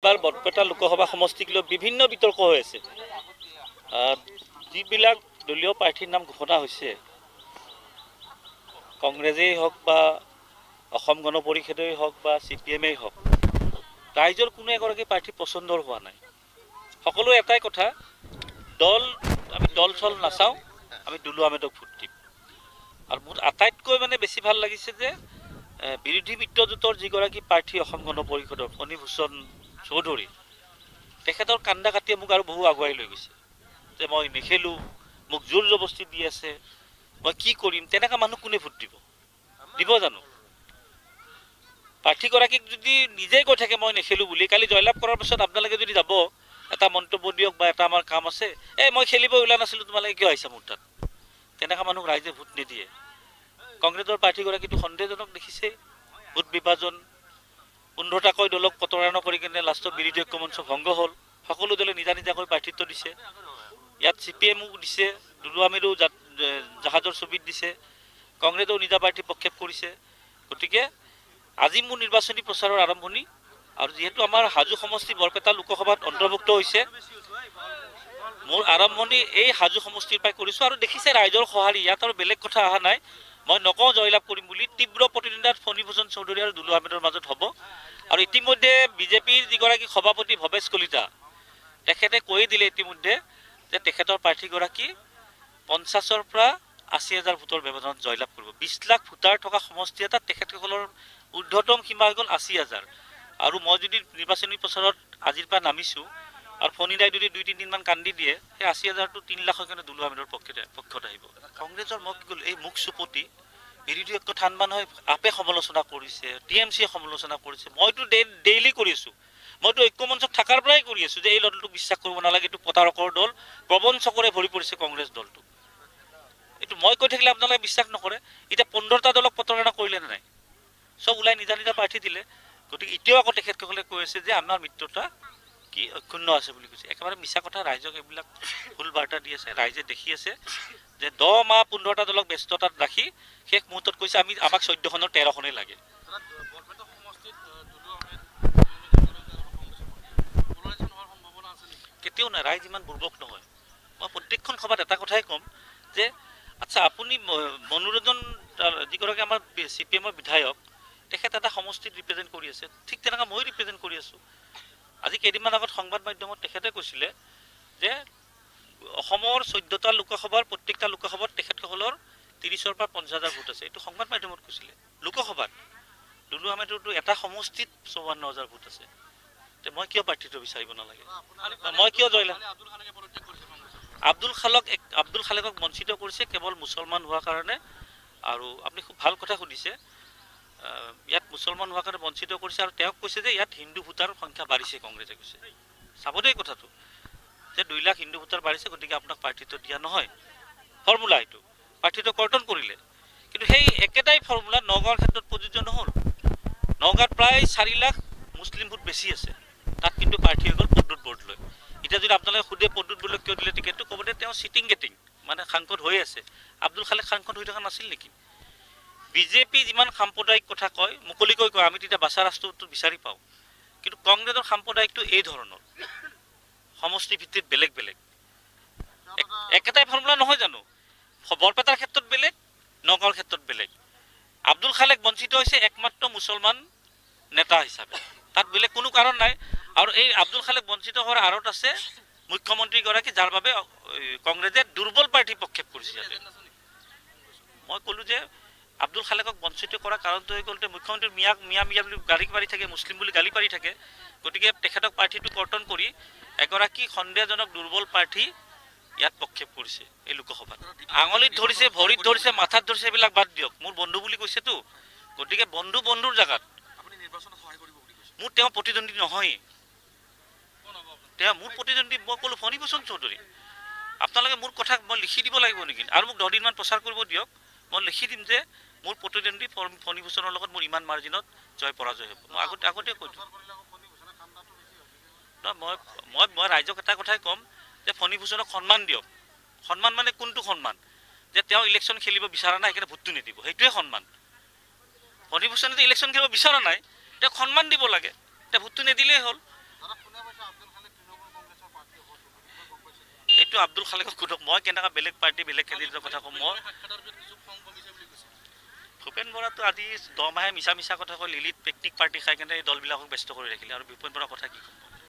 বৰপেটা লোকসভা সমষ্টিক লৈ বিভিন্ন বিতৰ্ক হৈ আছে। যিবিলাক দলীয় প্ৰাৰ্থীৰ নাম ঘোষণা হৈছে, কংগ্ৰেছেই হওক বা অসম গণ পৰিষদেই হওক বা CPM-এই হওক, ৰাইজৰ কোনো এগৰাকী প্ৰাৰ্থী পচন্দৰ হোৱা নাই। সকলো এটাই কথা, আমি দল চল নাচাওঁ, আমি দুলু আহমেদক ভোট দিম। আৰু মোৰ আটাইতকৈ বেছি ভাল লাগিছে যে বিৰোধী মিত্ৰজোঁটৰ যিগৰাকী প্ৰাৰ্থী অসম গণ পৰিষদৰ ফণীভূষণ চৌধুৰী, তেখেতৰ কান্দা কাটিয়ে মোক আৰু বহু আগুৱাই লৈ গৈছে যে মই নেখেলোঁ, মোক জোৰ জবস্তি দি আছে, মই কি কৰিম। তেনেকুৱা মানুহ কোনে ভোট দিব? দিব জানো? প্ৰাৰ্থীগৰাকীক যদি নিজেই কৈ থাকে মই নেখেলোঁ বুলি, কালি জয়লাভ কৰাৰ পিছত আপোনালোকে যদি যাব, এটা মন্তব্য দিয়ক বা এটা আমাৰ কাম আছে, মই খেলিব ওলোৱা নাছিলোঁ, তোমালোকে কিয় আহিছা মোৰ তাত? তেনেকুৱা মানুহক ৰাইজে ভোট নিদিয়ে। কংগ্ৰেছৰ প্ৰাৰ্থীগৰাকীটো সন্দেহজনক দেখিছে, ভোট বিভাজন, 15টাকৈ দলক প্ৰতাৰণা কৰি কিনে লাষ্টত বিৰোধী ঐক্যমঞ্চ ভংগ হ'ল। সকলো দলে নিজা নিজাকৈ প্ৰাৰ্থিত্ব দিছে। ইয়াত CPM-ও দিছে, দুলু আহমেদো জাহাজৰ ছবিত দিছে, কংগ্ৰেছেও নিজা প্ৰাৰ্থী প্ৰক্ষেপ কৰিছে। গতিকে আজি মোৰ নিৰ্বাচনী প্ৰচাৰৰ আৰম্ভণি, আৰু যিহেতু আমাৰ হাজো সমষ্টি বৰপেটা লোকসভাত অন্তৰ্ভুক্ত হৈছে, মোৰ আৰম্ভণি এই হাজো সমষ্টিৰ পৰাই কৰিছোঁ। আৰু দেখিছে ৰাইজৰ সঁহাৰি, ইয়াত আৰু বেলেগ কথা অহা নাই। মই নকওঁ জয়লাভ কৰিম বুলি, তীব্ৰ প্ৰতিদ্বন্দ্বিতাত ফণীভূষণ চৌধুৰী আৰু দুলু আহমেদৰ মাজত হ'ব। আৰু ইতিমধ্যে বিজেপিৰ যিগৰাকী সভাপতি ভৱেশ কলিতা, তেখেতে কৈয়ে দিলে ইতিমধ্যে যে তেখেতৰ প্ৰাৰ্থীগৰাকী 50,000 পৰা 80,000 ভোটৰ ব্যৱধানত জয়লাভ কৰিব। 20 লাখ ভোটাৰ থকা সমষ্টি এটাত তেখেতসকলৰ ঊৰ্ধ্বতম সীমা হৈ গ'ল 80,000। আৰু মই যদি নিৰ্বাচনী প্ৰচাৰত আজিৰ পৰা নামিছোঁ আৰু ফণীদাই যদি 2-3 দিনমান কান্দি দিয়ে, সেই 80,000টো 3 লাখ হৈ কিনে দুলু আহমেদৰ পক্ষত আহিব। কংগ্ৰেছৰ মই কি ক'লো, এই মুখ চুপতি বিৰোধী ঐক্য থানবান হৈ আপে সমালোচনা কৰিছে, TMC-য়ে সমালোচনা কৰিছে। মইতো ডেইলি কৰি আছোঁ, মইতো ঐক্যমঞ্চত থকাৰ পৰাই কৰি আছোঁ যে এই দলটোক বিশ্বাস কৰিব নালাগে, এইটো প্ৰতাৰকৰ দল, প্ৰবঞ্চকৰে ভৰি পৰিছে কংগ্ৰেছ দলটো। এইটো মই কৈ থাকিলে আপোনালোকে বিশ্বাস নকৰে। এতিয়া 15টা দলক প্ৰতাৰণা কৰিলে নে নাই? চব ওলাই নিজা নিজা প্ৰাৰ্থী দিলে। গতিকে এতিয়াও আকৌ তেখেতসকলে কৈ আছে যে আমাৰ মিত্ৰতা কি অক্ষুণ্ণ আছে বুলি কৈছে। একেবাৰে মিছা কথা। ৰাইজক এইবিলাক ভুল বাৰ্তা দি আছে। ৰাইজে দেখি আছে যে 10 মাহ 15টা দলক ব্যস্ততাত ৰাখি শেষ মুহূৰ্তত কৈছে আমাক 14খনৰ 13খনেই লাগে। কেতিয়াও নাই, ৰাইজ ইমান বুৰ্বক নহয়। মই প্ৰত্যেকখন সভাত এটা কথাই ক'ম যে আচ্ছা, আপুনি মনোৰঞ্জন যিগৰাকী আমাৰ CPM-ৰ বিধায়ক, তেখেত এটা সমষ্টিত ৰিপ্ৰেজেণ্ট কৰি আছে, ঠিক তেনেকৈ ময়ো ৰিপ্ৰেজেণ্ট কৰি আছোঁ। আজি কেইদিনমান আগত সংবাদ মাধ্যমত তেখেতে কৈছিলে যে অসমৰ 14টা লোকসভাৰ প্ৰত্যেকটা লোকসভাত তেখেতসকলৰ 30,000 পৰা 50,000 ভোট আছে। এইটো সংবাদ মাধ্যমত কৈছিলে। লোকসভাত দুলু আহমেদৰতো এটা সমষ্টিত 54,000 ভোট আছে। মই কিয় প্ৰাৰ্থিত্ব বিচাৰিব নালাগে? মই কিয় জয়লাভ? আব্দুল খালেকক বঞ্চিত কৰিছে কেৱল মুছলমান হোৱাৰ কাৰণে। আৰু আপুনি খুব ভাল কথা সুধিছে, ইয়াত মুছলমান হোৱাৰ কাৰণে বঞ্চিত কৰিছে। আৰু তেওঁক কৈছে যে ইয়াত হিন্দু ভোটাৰ সংখ্যা বাঢ়িছে, কংগ্ৰেছে কৈছে। চাব দেই কথাটো, যে 2 লাখ হিন্দু ভোটাৰ বাঢ়িছে, গতিকে আপোনাক প্ৰাৰ্থিত্ব দিয়া নহয়। ফৰ্মুলা এইটো, প্ৰাৰ্থিত্ব কৰ্তন কৰিলে। কিন্তু সেই একেটাই ফৰ্মুলা নগাঁৱৰ ক্ষেত্ৰত প্ৰযোজ্য নহ'ল। নগাঁৱত প্ৰায় 4 লাখ মুছলিম ভোট বেছি আছে, তাত কিন্তু প্ৰাৰ্থী হৈ গ'ল প্ৰদ্যুৎ বৰদলৈ। এতিয়া যদি আপোনালোকে সোধে প্ৰদ্যুৎ বৰদলৈ কিয় দিলে টিকেটটো, ক'ব যে তেওঁ চিটিং গেটিং, সাংসদ হৈ আছে। আব্দুল খালেক সাংসদ হৈ থকা নাছিল নেকি? বিজেপি যিমান সাম্প্ৰদায়িক কথা কয়, মুকলিকৈ কয়, আমি তেতিয়া বাছা ৰাষ্ট্ৰটো বিচাৰি পাওঁ। কিন্তু কংগ্ৰেছৰ সাম্প্ৰদায়িকটো এই ধৰণৰ, সমষ্টি ভিত্তিত বেলেগ বেলেগ। একেটাই ফৰ্মুলা নহয় জানো? বৰপেটাৰ ক্ষেত্ৰত বেলেগ, নগাঁৱৰ ক্ষেত্ৰত বেলেগ। আব্দুল খালেক বঞ্চিত হৈছে একমাত্ৰ মুছলমান নেতা হিচাপে, তাত বেলেগ কোনো কাৰণ নাই। আৰু এই আব্দুল খালেক বঞ্চিত হোৱাৰ আঁৰত আছে মুখ্যমন্ত্ৰীগৰাকী, যাৰ বাবে কংগ্ৰেছে দুৰ্বল প্ৰাৰ্থী প্ৰক্ষেপ কৰিছে ইয়াতে। মই ক'লোঁ যে আব্দুল খালেকক বঞ্চিত কৰাৰ কাৰণটো হৈ গ'ল যে মুখ্যমন্ত্ৰী মিয়া বুলি গালি পাৰি থাকে, মুছলিম বুলি গালি পাৰি থাকে। গতিকে তেখেতক প্ৰাৰ্থীটো কৰ্তন কৰি এগৰাকী সন্দেহজনক দুৰ্বল প্ৰাৰ্থী ইয়াত প্ৰক্ষেপ কৰিছে এই লোকসভাত। আঙুলিত ধৰিছে, ভৰিত ধৰিছে, মাথাত ধৰিছে, এইবিলাক বাদ দিয়ক। মোৰ বন্ধু বুলি কৈছেতো, গতিকে বন্ধুৰ জাগাত মোৰ তেওঁ প্ৰতিদ্বন্দ্বী নহয়। তেওঁ মোৰ প্ৰতিদ্বন্দ্বী, মই ক'লোঁ ফণীভূষণ চৌধুৰী। আপোনালোকে মোৰ কথা মই লিখি দিব লাগিব নেকি? আৰু মোক 10 দিনমান প্ৰচাৰ কৰিব দিয়ক, মই লিখি দিম যে মোৰ প্ৰতিদ্বন্দ্বী ফণীভূষণৰ লগত মোৰ ইমান মাৰ্জিনত জয় পৰাজয় হ'ব। মই আগতে কৈ দিওঁ। মই ৰাইজক এটা কথাই ক'ম যে ফণীভূষণক সন্মান দিয়ক। সন্মান মানে কোনটো সন্মান? যে তেওঁ ইলেকশ্যন খেলিব বিচৰা নাই, সেইকাৰণে ভোটটো নিদিব, সেইটোৱে সন্মান। ফণীভূষণে ইলেকশ্যন খেলিব বিচৰা নাই, তেওঁক সন্মান দিব লাগে, তেওঁ ভোটটো নিদিলেই হ'ল। আব্দুল খালেকক সোধক, মই কেনেকৈ বেলেগ পাৰ্টি বেলেগ কেণ্ডিডেটৰ কথা ক'ম। মই ভূপেন বৰাটো আজি 10 মাহে মিছা কথা কৈ লিলিত পিকনিক পাৰ্টি খাই কেনে এই দলবিলাকক ব্যস্ত কৰি ৰাখিলে, আৰু ভূপেন বৰাৰ কথা কি ক'ম।